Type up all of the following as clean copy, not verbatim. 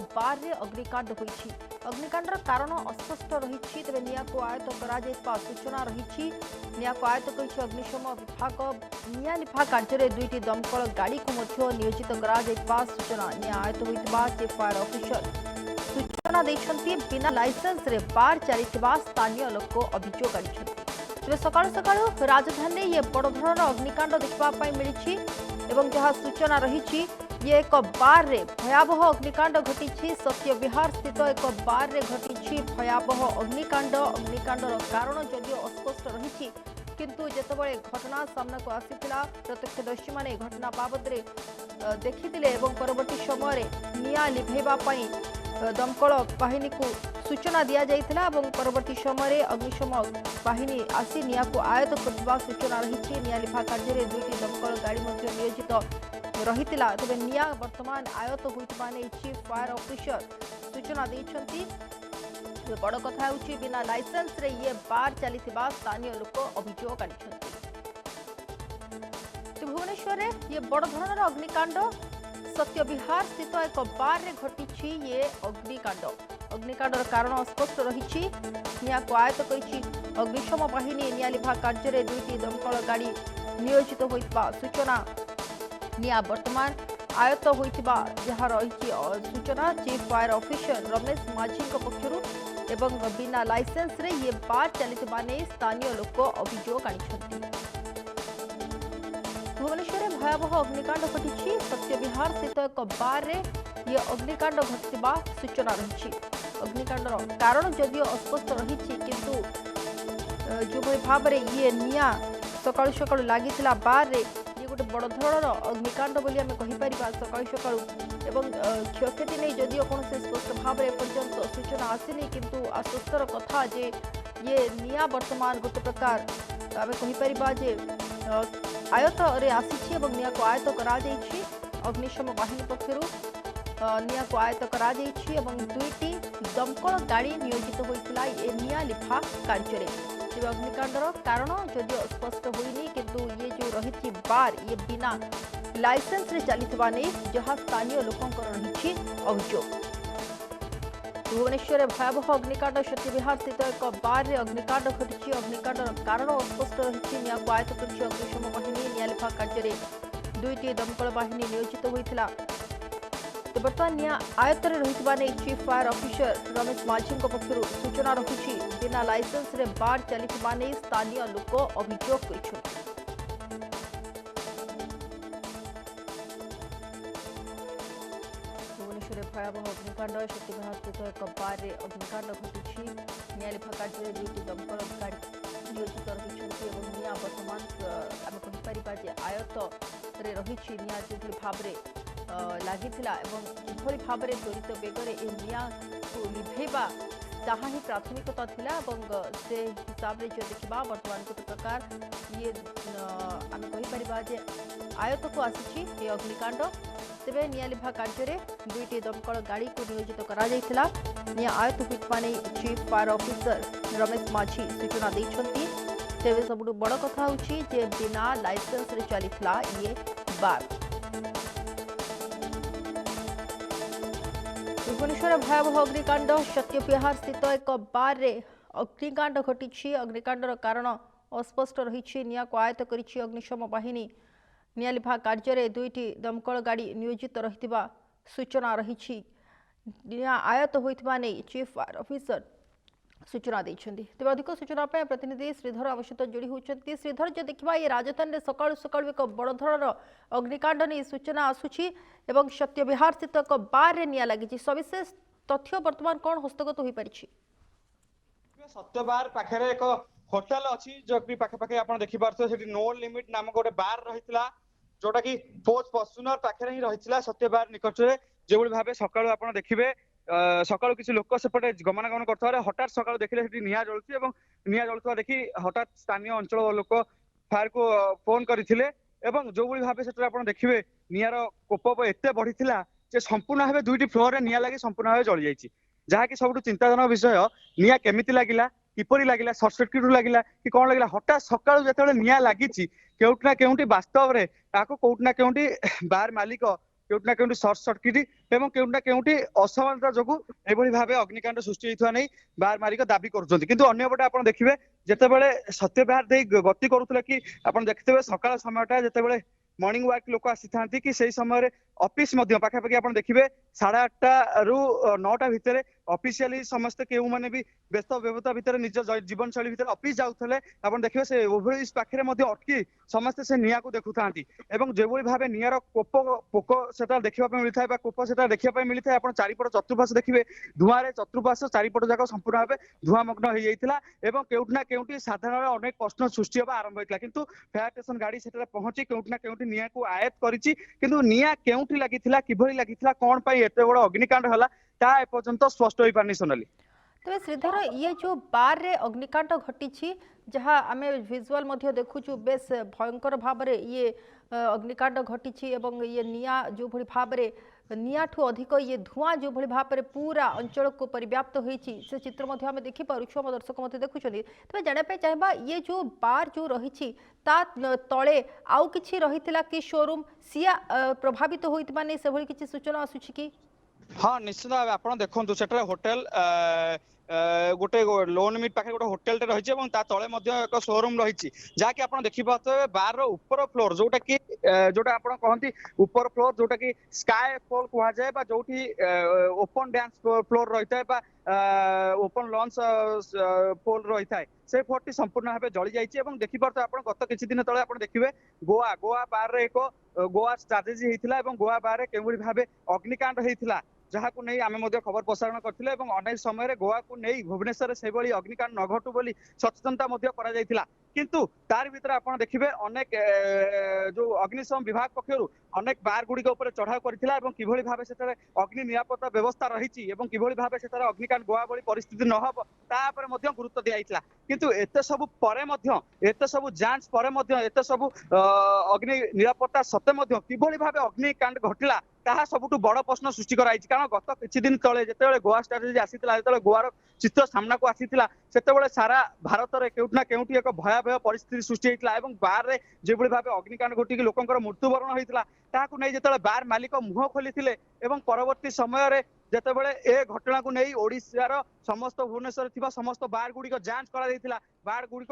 बार रे अग्निकांड होईछि। अग्निकांडर कारण अस्पष्ट रही तेज निया को आयत्त करा सूचना रही। निया को आयत्त कर अग्निशम विभाग निया लिफा कार्य दुईटी दमकल गाड़ी को नियोजित करा सूचना। निया आयत्त होता चीफ फायर ऑफिसर सूचना देते बिना लाइसेंस रे बार चली स्थानीय लोक अभियोग आनी। तेज सका सका राजधानी ये बड़ धरण अग्निकांड देखा मिली एवं जहाँ सूचना रही ये एक बार रे भयावह अग्निकांड घटी। सत्य विहार स्थित एक बार रे घटी भयावह अग्निकांड। अग्निकांडर कारण जदिव अस्पष्ट रही किंतु जितेबाला घटना सामना को आसीथिला प्रत्यक्षदर्शी माने घटना बाबद देखिथिले एवं परवर्ती समय निया लिभेबा पई दमकल बाहिनी को सूचना दिया जाइथिला एवं परवर्ती समय अग्निशम बाहिनी आसी निया को आयत्त करथिबा सूचना रही। निया लिफा कार्य दुईटी दमकल गाड़ी मध्य नियोजित रहितिला। तबे निया वर्तमान आयत्त होइतबा नै चीफ फायर ऑफिसर सूचना दैछंती। बड़ कथा होउछि बिना लाइसेंस रे ये बार चलीथिबा स्थानीय लोक अभियोग आनिछंती। भुवनेश्वर रे ये बड़ धरणर अग्निकांड सत्य विहार स्थित एक बार रे घटी ये अग्निकांड। अग्निकांडर कारण अस्पष्ट रही। निया को आयत्त करिछि अग्निशम बाहिनी। निया लिभा कार्य दुईटी दमकल गाड़ी नियोजित होइतबा सूचना। निया वर्तमान आयत्त होइतबा जहा रही सूचना चीफ फायर ऑफिसर रमेश माझी पक्षरु एवं बिना लाइसेंस रे ये बार चलितबा ने स्थानीय लोक अभियोग आनिछंती। भुवनेश्वर में भयावह अग्निकांड घटी। सत्य विहार स्थित एक बार रे ये अग्निकांड घटिबा सूचना रही। अग्निकांडर कारण जदिव अस्पष्ट रही किंतु जो भाव में ये निया सकाळु सकाळु लागिथिला बार रे ये गोटे बड़ धरणर अग्निकांड बोली आमे कहि परिबा। सकाळु सकाळु एवं क्षयक्षति नहीं जदिव कौन से स्पष्ट भाव में पर्यंत सूचना आसीनी किंतु आश्वस्तर कथा जे ये निया वर्तमान गोटे प्रकार आमे कहि परिबा जे आयत्त रे आसी एवं निया को आयत्त करा जाइछि। अग्निशम बाहिनी पक्षरु निया को आयत्त करा जाइछि एवं दुईटी दमकल गाड़ी नियोजित होइतिला ये निया लिफा कार्य। तेज अग्निकांडर कारण जदिव स्पष्ट होइनी किंतु ये जो रही बार ये बिना लाइसेंस रे चलितबा नै जहाँ स्थानीय लोकंकर रही अभियोग। भुवनेश्वर भयावह अग्निकांड सत्य विहार स्थित एक बार रे अग्निकांड घटी। अग्निकांडर कारण अस्पष्ट रही। निया को आयत्त कर अग्निशम बाहिनी। निया लिफा कार्य दुईटी दमकल बाहिनी नियोजित होइतिला। बर्तमान निया आयत्त रहितबा नै चीफ फायर ऑफिसर रमेश माझी पक्षरु सूचना रही। बिना लाइसेंस रे बार चलितबा नै स्थानीय लोक अभियोग करिछथि। भुवनेश्वर भयावह अग्निकांड सत्य विहार स्थित एक बार रे अग्निकांड घटी। निया लिफा कार्य दुईटी दमकल गाड़ी नियोजित रही और निया वर्तमान आम कहीपर जे आयत्त रे रही। निया जो भाव में लागिथिला एवं किभली भाव में त्वरित बेगरे ए निया को लिभेबा ताहा ही प्राथमिकता थिला एवं से हिसाब रे जो देखिबा वर्तमान गोटे प्रकार ये आम कहीपर जे आयत्त को आसी ये अग्निकांड। तेबे निया लिभा कार्य दुईटी दमकल गाड़ी को नियोजित करा जाइथिला। निया आयत्त होइतबा नै चीफ फायर ऑफिसर रमेश माझी सूचना दैछंती। तेबे सबुठु बड़ कथा होउछि जे बिना लाइसेंस रे चलिथिला ये बार। भुवनेश्वर भयावह अग्निकांड सत्य विहार स्थित एक बार रे अग्निकांड घटी। अग्निकांडर कारण अस्पष्ट रही। निया को आयत्त करिछि अग्निशम बाहिनी। निया लिभा कार्य दुईटी दमकल गाड़ी नियोजित रहितबा सूचना रही। निया आयत्त होइतबा नै चीफ फायर ऑफिसर सूचना दैछंती। तेज अधिक सूचना प्रतिनिधि श्रीधर आम सहित जोड़ी होती। श्रीधर जो देखा ये राजधानी में सकाळु सकाळु एक बड़ धरणर अग्निकांड नहीं सूचना आसुछि एवं सत्य विहार स्थित एक बार रे निया लगी। सविशेष तथ्य वर्तमान कौन हस्तगत हो पारिछि? सत्य बार पाखे एक होटल अच्छी जो कि पाखे आप देखिपे नो लिमिट नामक गोटे बार रही जोटा कि पोज फॉर्च्यूनर पाखे ही रही सत्य बार निकट में जो भाव सकाळु आप देखिए सकाळु किसी लोक सेपटे गमनागमन करता हठात सकाळु देखिले निया जलुची एवं निया जलुवा देखि हठात स्थानीय अंचल लोक फायर को फोन करथिले एवं जो भाव से आप देखिए नियार कोप एते बढ़ीथिला जे संपूर्ण भाव दुईटी फ्लोर रे निया लगी संपूर्ण भाव जली जाइछि। जहाँकि सबुठु चिंताजनक विषय निया केमिति लागिला किपरि लागिला सर्ट सर्किट लागिला कि कौन लागिला हठात सकाळु जेतेबेले निया लागिछि केउटना केउटी वास्तव रे ताको कोउटना केउटी बार मालिक केउटी ना केउटी सर्ट सर्किट एवं केउटी ना केउटी असमानता जोगु एभली भाबे अग्निकांड सृष्टि होइथवा नै बार मारिक दाबी करूछन्ति किंतु अन्य पटे आपण देखिबे जेतेबेले सत्यविहार देई गति करूथले कि आपण देखिथिबे सकाळ समयटा जेतेबेले मॉर्निंग वॉक लोक आसी थांती कि सेही समय ऑफिस मध्य पाखापाखि आपण देखिबे 8:30 रु 9टा भितरे ऑफिशियली समस्त केउ माने भी व्यस्त व्यवता भितर निज जीवन शैली भितर ऑफिस जाउथले आपण देखिबे से ओभरब्रिज पाखरे मध्ये अटकी समस्त से निया को देखु थांती एवं जेबोली भाबे नियार कोप पोक सेटा देखिबा पे मिलिथाय बा कोप सेटा देखिबा पे मिलिथाय आपण चारिपट चतुर्पार्श्व देखिबे धुआं रे चतुर्पार्श्व चारिपट जाक संपूर्ण भाबे धुआं मग्न होई जाइतिला एवं केउटी ना केउटी साधारण अनेक प्रश्न सृष्टि होबा आरंभ होइतिला किंतु फायर स्टेशन गाड़ी सेटा पहुंची केउटी ना केउटी निया को आयत करिछि किंतु निया केउटी लागिथिला किभली लागिथिला कोन पई एते बड़ अग्निकांड हला ता ए पर्यंत स्पष्ट होई पारनी सोनाली। तेज श्रीधर ये जो बार रे अग्निकांड घटी जहाँ आम विजुआल देखु बेस भयंकर भाव में ये अग्निकांड घटी एवं ये निया जो भली भाव में निया ठू अधिक ये धुआं जो भली भाव में पूरा अंचल को परिव्याप्त होती से चित्र आम देखिपुँ आम दर्शक मत देखुं तेज जानापी चाहिए ये जो बार जो रही तले आउ कि रही कि शोरूम सिया प्रभावित होता नहीं से किसी सूचना आसूची कि हाँ निश्चित भाव आप देखु से होटेल गोटे लोन मिट पाखे गोटे होटेल रही तले एक शोरूम रही जहाँकि आप देखिए बार ऊपर फ्लोर जोटा कि जोटा आप कहती ऊपर फ्लोर जोटा कि स्काई फ्लोर कह जाए जो ओपन डांस फ्लोर रही है ओपन लॉन्च पोल रही है से फ्लोर टी संपूर्ण भाव जली जाइए देखिए आप गत किसी दिन तले आप देखिए गोवा गोवा बार एक गोवा स्ट्राटेजी होता गोवा बार के भाव अग्निकांड होता जहाँ को नहीं आम खबर प्रसारण करथिले एवं अनेक समय गोवा को नहीं भुवनेश्वर से अग्निकांड न घटू बोली सचेतनता किंतु तार भीतर आप देखिए अनेक जो अग्निशम विभाग पक्षर अनेक बार गुड़िक चढ़ाऊ करथिला किभली भाव से अग्नि निरापत्ता व्यवस्था रही किभली भाव से अग्निकांड गोवा भली परिस्थिति न हो तापर गुरुत्व दिया किंतु एते सब परे एते सब जांच परे एते सब अग्नि निरापत्ता सत्ते किभली भाव अग्निकांड घटिला ताहा सबुठु बड़ प्रश्न सृष्टि कराई कारण गत किछि दिन तले जेतेबेले गोवा स्ट्राटेजी आसीतिला जेतेबेले गोवार चित्र सामना को आसीतिला सेतेबेले सारा भारत रे केउटी ना केउटी एक भयावह परिस्थिति सृष्टि होइतिला एवं बार रे जेबुली भाबे अग्निकांड घटिक लोकंकर मृत्युवरण होइतिला ताहाकु नै जेतेबेले बार मालिक मुह खोलिथिले एवं परवर्ती समय रे जेतेबेले ए घटना को नहीं ओडिशार समस्त भुवनेश्वर थिबा समस्त बार गुड़िक जांच करा दैतिला बार गुड़िक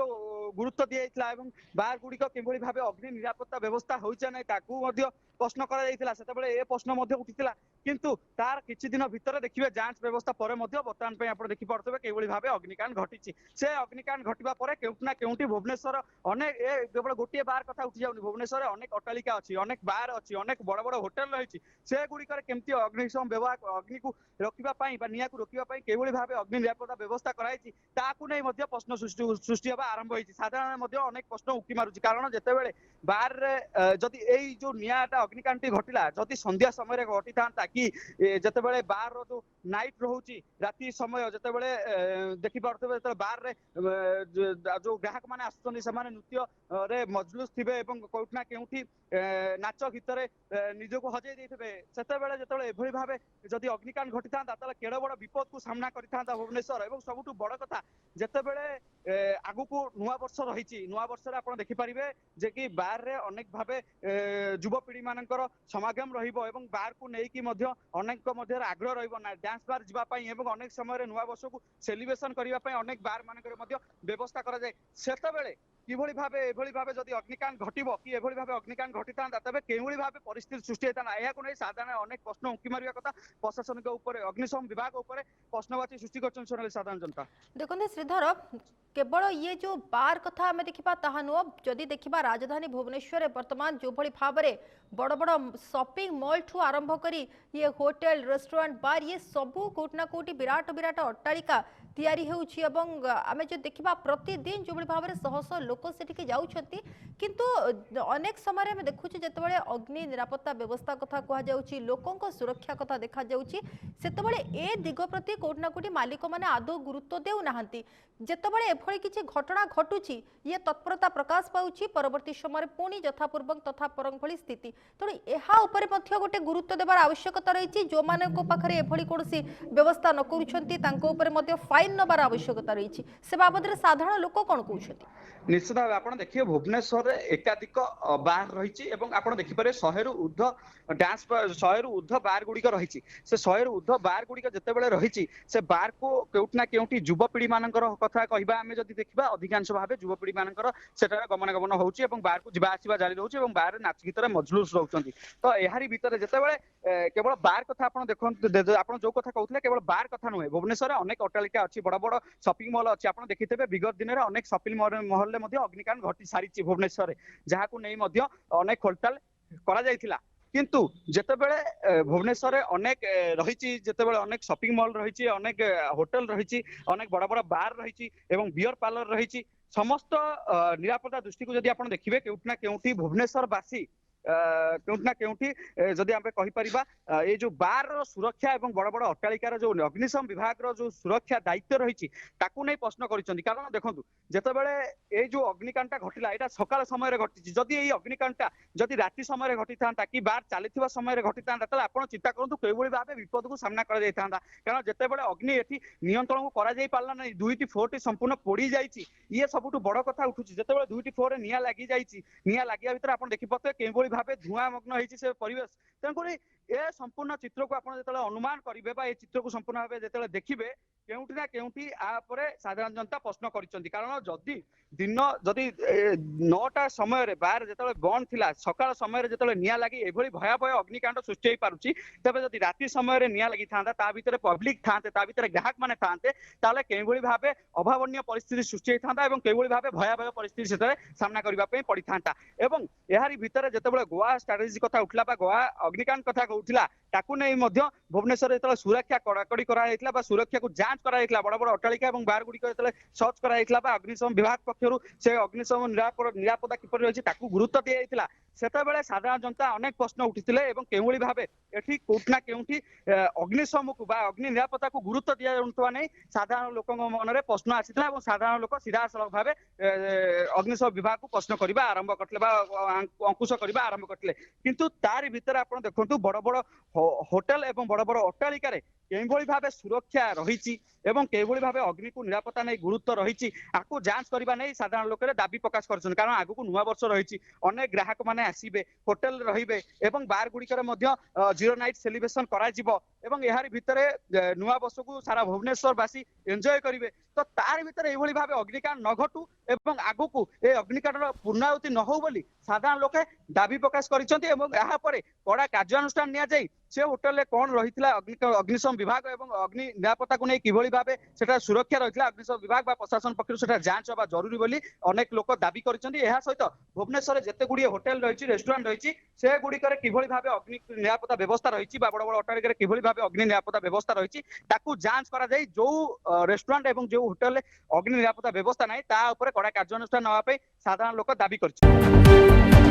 गुरुत्व दिया एवं बार गुड़िक किभली भाबे अग्नि निरापत्ता व्यवस्था होइछा नै ताकू मध्ये प्रश्न करा दैतिला सेतेबेले ए प्रश्न मध्ये उठितिला किंतु तार किछि दिन भितर देखिबे जांच व्यवस्था परे मध्ये वर्तमान पे आपण देखि पड़तबे केभली भाबे अग्निकांड घटिछि से अग्निकांड घटिबा परे केउटी ना केउटी भुवनेश्वर अनेक ए केवल गोटे बार कथा उठी जाउनी भुवनेश्वर अनेक अट्टालिका अछि अनेक बार अछि अनेक बड़ बड़ होटल रहिछि से गुड़िकर केमती अग्निशम विभाग अग्नि को रोकिबा पई बा निया को रोकिबा पई केभली भाबे अग्नि निरापत्ता व्यवस्था कराइछि ताकू नै मध्ये प्रश्न सृष्टि होबा आरंभ होइछि साधारण मध्ये अनेक प्रश्न उकी मारुछि कारण जेतेबेले बार रे जदि एई जो नियाटा अग्निकांड घटिला जदि संध्या समय घटी था कि जेतेबेले बार रो जो नाइट रहउछि राति समय जेतेबेले देखि पारतबे बार रे जो ग्राहक माने आसुछन्ति से माने नृत्य रे मजलूस थिबे एवं कोउठ ना केउठी नाच गीत रे निजको हजै दैथिबे सेतेबेले जेतेबेले एभली भाबे जदि अग्निकांड घटी था ताले केडो बड़ विपद को सामना करि था भुवनेश्वर एवं सबुठु बड़ कथा जेतेबेले आगु को नुवा वर्ष रहिछि नुवा वर्ष रे आपण देखि परिबे जे कि बार रे अनेक भाबे युवपीढ़ी मानकर समागम रहिबो एवं बार को नै कि मध्ये अनेक मध्ये आग्रह रहिबो ना डांस बार जिबा पई एवं अनेक समय रे नुवा वर्ष को सेलिब्रेशन करिबा पई अनेक बार मानकर मध्ये व्यवस्था करा जाय सेतेबेले किभली भाबे एभली भाबे जदि अग्निकांड घटिबो कि एभली भाबे अग्निकांड घटिता तबे केभली भाबे परिस्थिति सृष्टि होता या को नै साधारण अनेक प्रश्न उकी मारिया कथा प्रशासनिक ऊपर अग्निशम विभाग ऊपर प्रश्नवाची सृष्टि करछन सोनाली साधारण जनता देखते श्रीधर केवल ये जो बार कथा आम देखा ताहा नुह जदि देखा राजधानी भुवनेश्वर वर्तमान जो भली भाव में बड़ बड़ शॉपिंग मॉल ठू आरंभ करी ये होटेल रेस्टोरेंट बार ये सबू कोटना कोटी विराट विराट अट्टालिका तैयारी होउछि एवं आमे जो देखिबा प्रतिदिन जो भाव में शह शह लोक सेठिके जाउछंती किंतु अनेक समय में देखुछि जेतेबेले अग्नि निरापत्ता व्यवस्था कथा कहा जाउछि लोकंक सुरक्षा कथा देखा जाउछि सेतेबेले ए दिग प्रति कोटना कोटी मालिक माने आदौ गुरुत्व देउ नाहंती जेतेबेले एभଳି किछि घटना घटुछि ये तत्परता प्रकाश पाउछि परवर्ती समय पुणी यथापूर्वक तथा परंग भली स्थिति तेणु एहा उपरे मध्य गोटे गुरुत्व देवार आवश्यकता रही जो मानक पाखरे एभଳି कोनोसी व्यवस्था न करूछंती तांको उपरे मध्य फाइन नबार आवश्यकता रही से बाबद साधारण लोक कौन कहते निश्चित भाव आप देखिए भुवनेश्वर एकाधिक बार रही आप देखिपारे 100 रु ऊर्ध्व डांस 100 रु ऊर्ध्व बार गुड़िक रही से 100 रु ऊर्ध्व बार गुड़िक जितेबाला रही से बार को केउटना केउटी युवपीढ़ी मान कथा कहबा आमे जदि देखिबा अधिकांश भाव युवपीढ़ी मानकर सेटा गमनागमन होउची एवं बार को जीवा आसीबा जारी रहउची एवं बार नाच गीत रे मजलूस रहउचंती तो एहारी भितर जेतेबेले केवल बार कथा आपण देखंतु आपण जो कथा कहउतले केवल बार कथा नुहे भुवनेश्वर अनेक अट्टालिका अछि बड़ बड़ शॉपिंग मॉल अछि आपण देखितेबे विगत दिन रे अनेक शॉपिंग मॉल रे मध्ये अग्निकांड घटी सारिछि भुवनेश्वर जहा को नै मध्ये अनेक खोलताल करा जायतिला किंतु जेतेबेले भुवनेश्वर अनेक रही जेतेबेले अनेक शॉपिंग मॉल रही अनेक होटल रही अनेक बड़ बड़ बार रही एवं बियर पार्लर रही समस्त निरापत्ता दृष्टि को जदि आपण देखिबे केउटना केउटी भुवनेश्वरवासी केउटना केउटी जदि आमे कहि परिबा ए जो बार रो सुरक्षा एवं बड़ बड़ अट्टालिकार जो अग्निशम विभाग रो जो सुरक्षा दायित्व रही ताकू नै प्रश्न करिसंती कारण देखंतु जेतेबेले ए जो अग्निकांडटा घटिला एटा सकाळ समय रे घटिछि जदि एई अग्निकांडटा जदि राति समय रे घटि थांता कि बार चलीथिबा समय रे घटि थांता तले आपण चिंता करंतु केबोली भाबे विपद को सामना करा जाय थांता कारण जेतेबेले अग्नि एठी नियंत्रण को करा जाय पारला नै दुईटी फोर्टी संपूर्ण पोड़ी जायछि ये सबुटु बड़ कथा उठुछि जेतेबेले दुईटी फोर रे निया लागि जायछि निया लागिया भितर आपण देखि पते केबोली भाबे धुआं मग्न होइछि से परिवेश तेनकरी ए संपूर्ण चित्र को आपण जेतेबेले अनुमान करिवे बा ए चित्र को संपूर्ण भाबे जेतेबेले देखिबे केउटी ना केउटी आ परे साधारण जनता प्रश्न करिसंती कारण जदि दिन जदि 9टा समय रे बार जेतेबेले बंद थिला सकाळ समय रे जेतेबेले निया लागि एभली भयावह अग्निकांड सृष्टि होई पारुची तबे जदि राति समय रे निया लागि थांदा ता भितरे पब्लिक थांते ता भितरे ग्राहक माने थांते ताले केभली भाबे अभावनीय परिस्थिति सृष्टि होई थांदा एवं केभली भाबे भयावह परिस्थिति सेतरे सामना करिबा पई पड़ी थांता एवं एहारी भितरे जेतेबेले गोवा स्ट्रेटेजी कथा उठला बा गोवा अग्निकांड कथा उठला ताकू नै मध्य भुवनेश्वर जेतेबेले सुरक्षा कड़ाकड़ी करा हेतला बा सुरक्षा को जांच करा हेतला बड़ बड़ अट्टालिका एवं बार गुडी जेतेबेले सर्च करा हेतला बा अग्निशम विभाग पक्षरु से अग्निशम निरापत्ता किपर रहिछि ताकू गुरुत्व दिया हेतला सेतेबेले साधारण जनता अनेक प्रश्न उठिथिले एवं केउली भाबे एठी कोटना केउठी अग्निशम को बा अग्नि निरापत्ता को गुरुत्व दिया जणतवा नै साधारण लोकक मन रे प्रश्न आसितला एवं साधारण लोक सीधा सलख भाबे अग्निशम विभाग को प्रश्न करिबा आरंभ करतले बा अंकुश करिबा आरंभ करतले किंतु तार भीतर आपण देखंतु बड़ बड़ होटल एवं बड़ बड़ अट्टालिका रे केभली भाबे सुरक्षा रही एवं केभली भाबे अग्नि को निरापत्ता नै गुरुत्व रही आकु जांच करबा नै साधारण लोक दाबी प्रकाश करछन कारण आगु को नुवा वर्ष रही अनेक ग्राहक माने आसीबे होटल रहिबे एवं बार गुड़िकर मध्य जीरो नाइट सेलिब्रेशन करा जिवो एवं एहारी भितरे नुवा वर्ष को सारा भुवनेश्वरवासी एन्जॉय करिवे तो तार भितरे एभली भाबे अग्निकांड न घटू एवं आगु को ए अग्निकांड पूर्णाहुति न हो बोली साधारण लोके दाबी प्रकाश करिसंती एवं एहा परे कड़ा कार्यानुष्ठान निया जाई से होटल रे कोन रहितला अग्निशम विभाग एवं अग्नि निरापत्ता को नै किभली भाबे सेटा सुरक्षा रहितला अग्निशम विभाग बा प्रशासन पक्षरु सेटा जांच होबा जरूरी बोली अनेक लोक दाबी करिसंती एहा सहित भुवनेश्वर जेते गुडी होटल रहिछि रेस्टोरेंट रहिछि से गुडी करे किभली भाबे अग्नि निरापत्ता व्यवस्था रहिछि बा बड़ बड़ अट्टालिका रे किभली भाबे अग्नि निरापत्ता व्यवस्था रहिछि ताकू जांच करा जाई जो रेस्टोरेंट एवं जो होटल रे अग्नि निरापत्ता व्यवस्था नै ता ऊपर कड़ा कार्यानुष्ठान नवा पे साधारण लोक दाबी करछि।